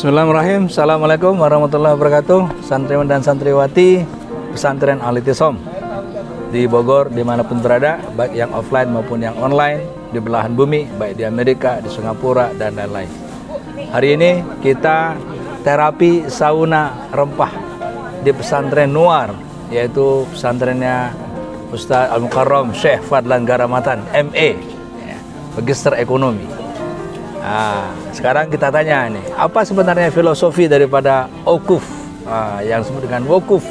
Bismillahirrahmanirrahim. Assalamualaikum warahmatullahi wabarakatuh. Santriwan dan santriwati Pesantren Al-I'tisam di Bogor, dimanapun berada, baik yang offline maupun yang online, di belahan bumi, baik di Amerika, di Singapura, dan lain-lain. Hari ini kita terapi sauna rempah di pesantren Nuar, yaitu pesantrennya Ustaz Al-Mukarram Syekh Fadlan Garamatan, MA, Magister Ekonomi. Nah, sekarang kita tanya nih, apa sebenarnya filosofi daripada wukuf, yang disebut dengan wukuf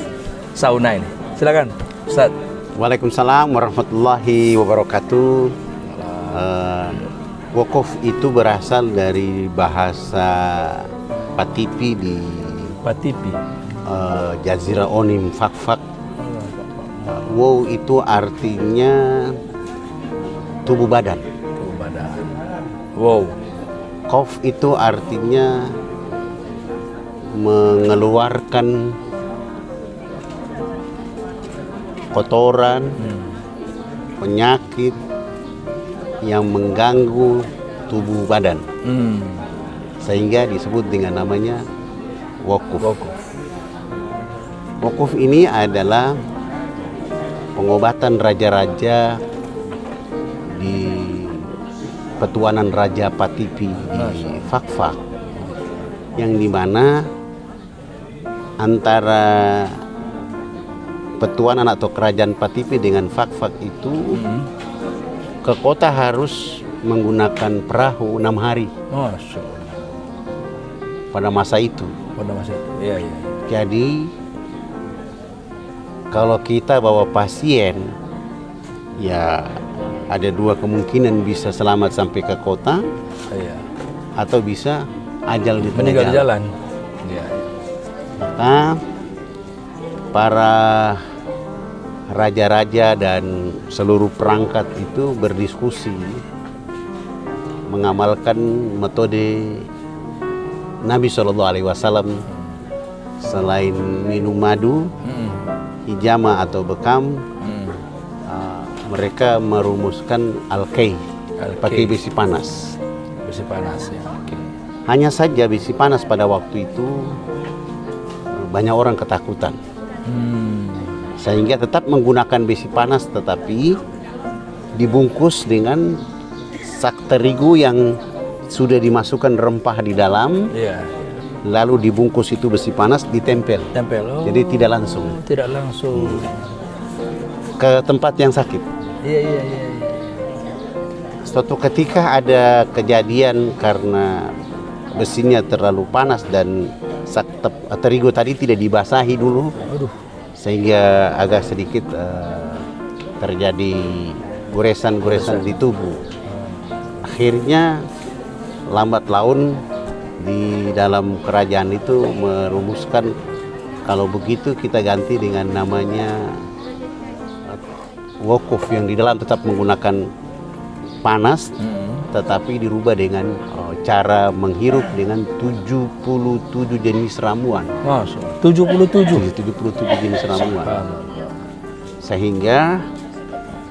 sauna ini? Silakan, Ustaz. Waalaikumsalam warahmatullahi wabarakatuh. Wukuf itu berasal dari bahasa Patipi di Jazirah Onim Fakfak. Wow itu artinya tubuh badan. Wow. Kof itu artinya mengeluarkan kotoran, penyakit yang mengganggu tubuh badan, sehingga disebut dengan namanya wukuf. Wukuf ini adalah pengobatan raja-raja di Petuanan Raja Patipi di Fakfak, yang dimana antara Petuanan atau Kerajaan Patipi dengan Fakfak itu ke kota harus menggunakan perahu 6 hari. Masya Allah. Pada masa itu. Iya. Jadi kalau kita bawa pasien, ya ada dua kemungkinan, bisa selamat sampai ke kota, atau bisa ajal di meninggal di jalan. Maka para raja-raja dan seluruh perangkat itu berdiskusi mengamalkan metode Nabi SAW. Selain minum madu, hijama atau bekam, mereka merumuskan al-kay, pakai besi panas. Besi panas, ya. Hanya saja besi panas pada waktu itu banyak orang ketakutan, sehingga tetap menggunakan besi panas, tetapi dibungkus dengan sak terigu yang sudah dimasukkan rempah di dalam, lalu dibungkus itu besi panas, ditempel. Jadi tidak langsung ke tempat yang sakit. Iya. Suatu ketika ada kejadian karena besinya terlalu panas dan sak terigu tadi tidak dibasahi dulu, sehingga agak sedikit terjadi goresan-goresan di tubuh. Akhirnya lambat laun di dalam kerajaan itu merumuskan, kalau begitu kita ganti dengan namanya wukuf, yang di dalam tetap menggunakan panas, tetapi dirubah dengan cara menghirup dengan 77 jenis ramuan. 77 jenis ramuan. Sehingga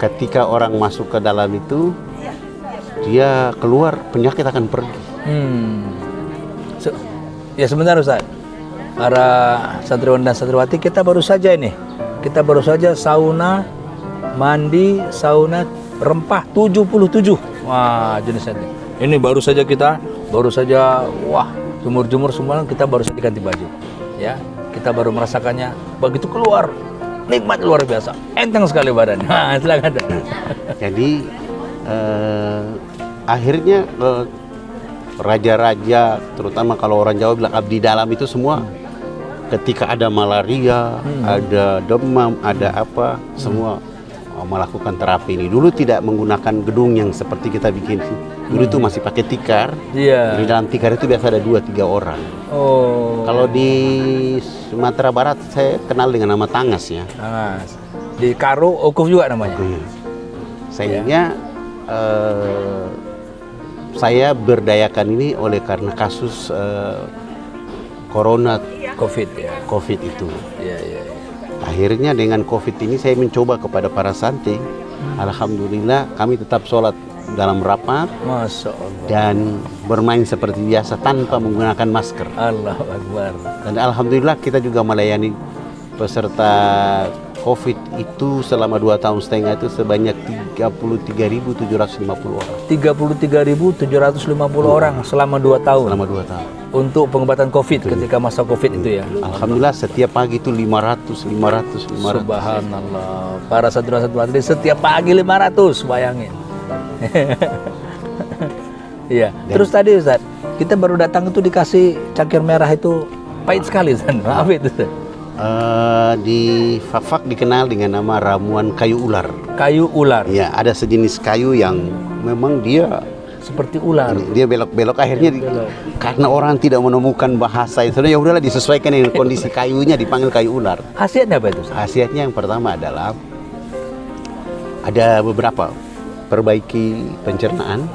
ketika orang masuk ke dalam itu, dia keluar, penyakit akan pergi. Ya, sebentar Ustaz. Para santriwan dan santriwati, kita baru saja sauna mandi, sauna rempah 77. Wah, jenisnya ini baru saja wah, jemur semua, kita baru saja ganti baju, ya. Kita baru merasakannya, begitu keluar, nikmat luar biasa, enteng sekali badan. Nah, silakan. Jadi akhirnya raja-raja, terutama kalau orang Jawa bilang abdi dalam itu semua, ketika ada malaria, ada demam, ada apa, semua melakukan terapi ini. Dulu tidak menggunakan gedung yang seperti kita bikin sih. Dulu itu masih pakai tikar. Di dalam tikar itu biasa ada 2-3 orang. Kalau di Sumatera Barat saya kenal dengan nama tangas, ya. Tangas. Di Karo wukuf juga namanya. Sehingga saya berdayakan ini oleh karena kasus corona, COVID itu. Akhirnya dengan COVID ini saya mencoba kepada para santri. Alhamdulillah kami tetap sholat dalam rapat Masya Allah. dan bermain seperti biasa tanpa menggunakan masker. Allahu Akbar. Dan alhamdulillah kita juga melayani peserta COVID itu selama 2,5 tahun itu sebanyak 33.750 orang. 33.750 orang selama 2 tahun. Selama 2 tahun. Untuk pengobatan COVID ketika masa COVID itu ya. Alhamdulillah setiap pagi itu 500. Subhanallah. Para santriwan-santriwati setiap pagi 500, bayangin. Iya. Terus tadi Ustaz, kita baru datang itu dikasih cangkir merah itu pahit sekali Ustaz. Apa itu Ustaz? Di Fak-Fak dikenal dengan nama ramuan kayu ular. Kayu ular. Ya, ada sejenis kayu yang memang dia Seperti ular. belok-belok akhirnya karena orang tidak menemukan bahasa itu ya udahlah disesuaikan dengan kondisi kayunya dipanggil kayu ular. Khasiatnya apa itu Ustaz? Khasiatnya yang pertama adalah ada beberapa perbaiki pencernaan,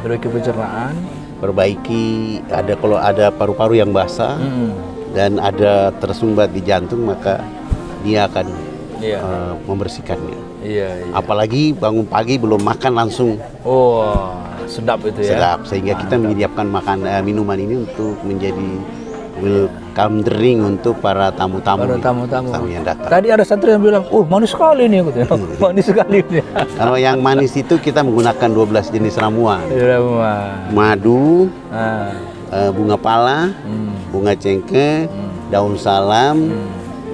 perbaiki ada kalau ada paru-paru yang basah dan ada tersumbat di jantung maka dia akan membersihkannya. Iya. Apalagi bangun pagi belum makan langsung. Oh, sedap itu ya. Sedap sehingga kita menyediakan minuman ini untuk menjadi welcome drink untuk para tamu-tamu yang datang. Tadi ada santri yang bilang, manis sekali nih, manis sekali ini. Kalau yang manis itu kita menggunakan 12 jenis ramuan. Madu, bunga pala, bunga cengkeh, daun salam,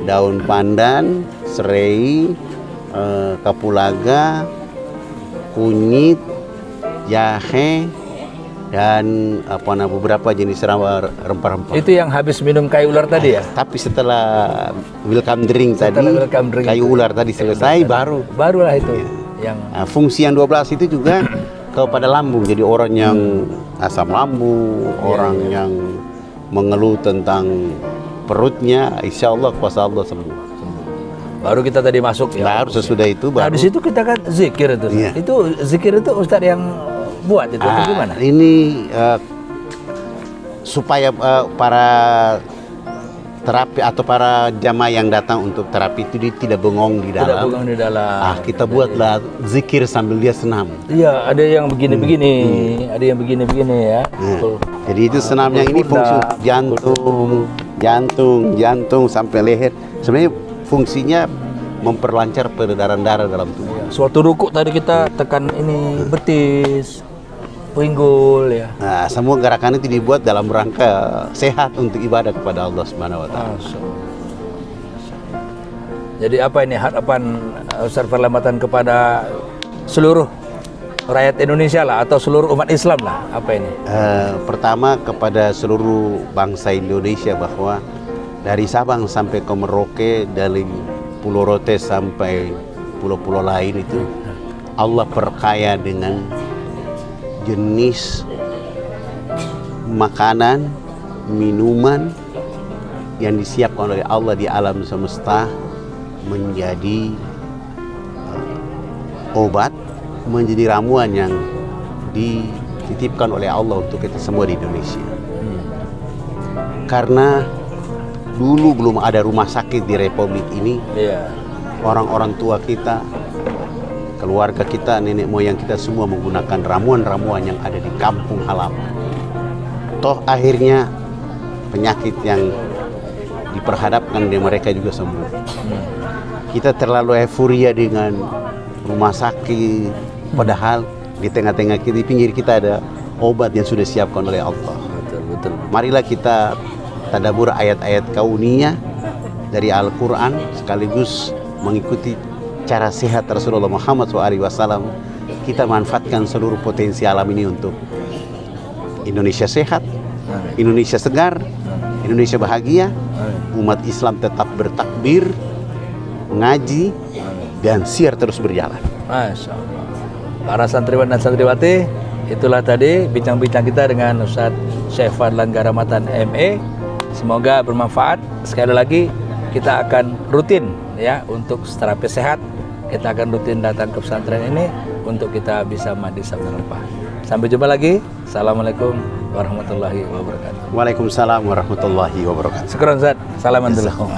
daun pandan, serai, kapulaga, kunyit, jahe, dan beberapa jenis rempah-rempah. Itu yang habis minum kayu ular tadi ya? Tapi setelah welcome drink kayu ular tadi selesai barulah itu yang fungsi yang 12 itu juga kepada lambung. Jadi orang yang asam lambung, orang yang mengeluh tentang perutnya, insya Allah kuasa Allah sembuh. Baru kita tadi masuk ya. Baru sesudah itu baru. Nah, di situ kita kan zikir itu. Iya. Itu zikir itu Ustadz yang buat itu gimana? Ini supaya para terapi atau para jamaah yang datang untuk terapi itu dia tidak bengong di dalam. Tidak bengong di dalam. Kita buatlah zikir sambil dia senam. Iya, ada yang begini-begini, ada yang begini-begini ya. Jadi itu senamnya ini fungsi jantung sampai leher. Sebenarnya fungsinya memperlancar peredaran darah dalam tubuh. Suatu ruku tadi kita tekan ini betis, pinggul ya. Nah, semua gerakan itu dibuat dalam rangka sehat untuk ibadah kepada Allah Subhanahu wa taala. Jadi apa ini harapan Ustaz Perlambatan kepada seluruh rakyat Indonesia lah atau seluruh umat Islam lah, apa ini? Pertama kepada seluruh bangsa Indonesia bahwa dari Sabang sampai ke Merauke, dari Pulau Rote sampai pulau-pulau lain itu Allah perkaya dengan jenis makanan, minuman yang disiapkan oleh Allah di alam semesta menjadi obat, menjadi ramuan yang dititipkan oleh Allah untuk kita semua di Indonesia. Karena dulu belum ada rumah sakit di Republik ini. Orang-orang tua kita, keluarga kita, nenek moyang kita semua menggunakan ramuan-ramuan yang ada di kampung halaman. Toh akhirnya penyakit yang diperhadapkan dengan mereka juga sembuh. Kita terlalu euforia dengan rumah sakit, padahal di tengah-tengah kita, di pinggir kita ada obat yang sudah disiapkan oleh Allah. Betul. Marilah kita tadabbur ayat-ayat kauniyah dari Al-Quran sekaligus mengikuti cara sehat Rasulullah Muhammad SAW. Kita manfaatkan seluruh potensi alam ini untuk Indonesia sehat, Indonesia segar, Indonesia bahagia, umat Islam tetap bertakbir, mengaji, dan siar terus berjalan. Masya Allah. Para santriwan dan santriwati, itulah tadi bincang-bincang kita dengan Ustadz Syekh Fadlan Garamatan ME. Semoga bermanfaat. Sekali lagi kita akan rutin ya untuk terapi sehat. Kita akan rutin datang ke pesantren ini untuk kita bisa mandi sambil rempah. Sampai jumpa lagi. Assalamualaikum warahmatullahi wabarakatuh. Waalaikumsalam warahmatullahi wabarakatuh. Syukran Ustaz. Salam dulu.